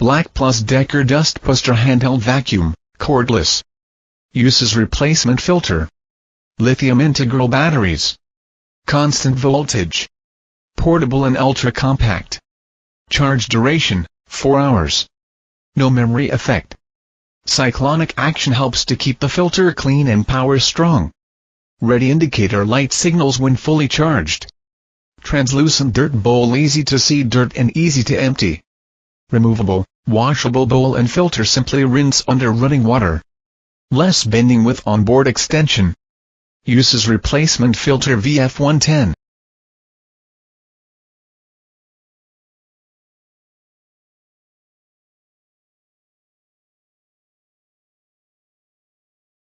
BLACK+DECKER Dustbuster Handheld Vacuum, Cordless. Uses replacement filter. Lithium integral batteries. Constant voltage. Portable and ultra-compact. Charge duration, 4 hours. No memory effect. Cyclonic action helps to keep the filter clean and power strong. Ready indicator light signals when fully charged. Translucent dirt bowl, easy to see dirt and easy to empty. Removable, washable bowl and filter, simply rinse under running water. Less bending with onboard extension. Uses replacement filter VF110.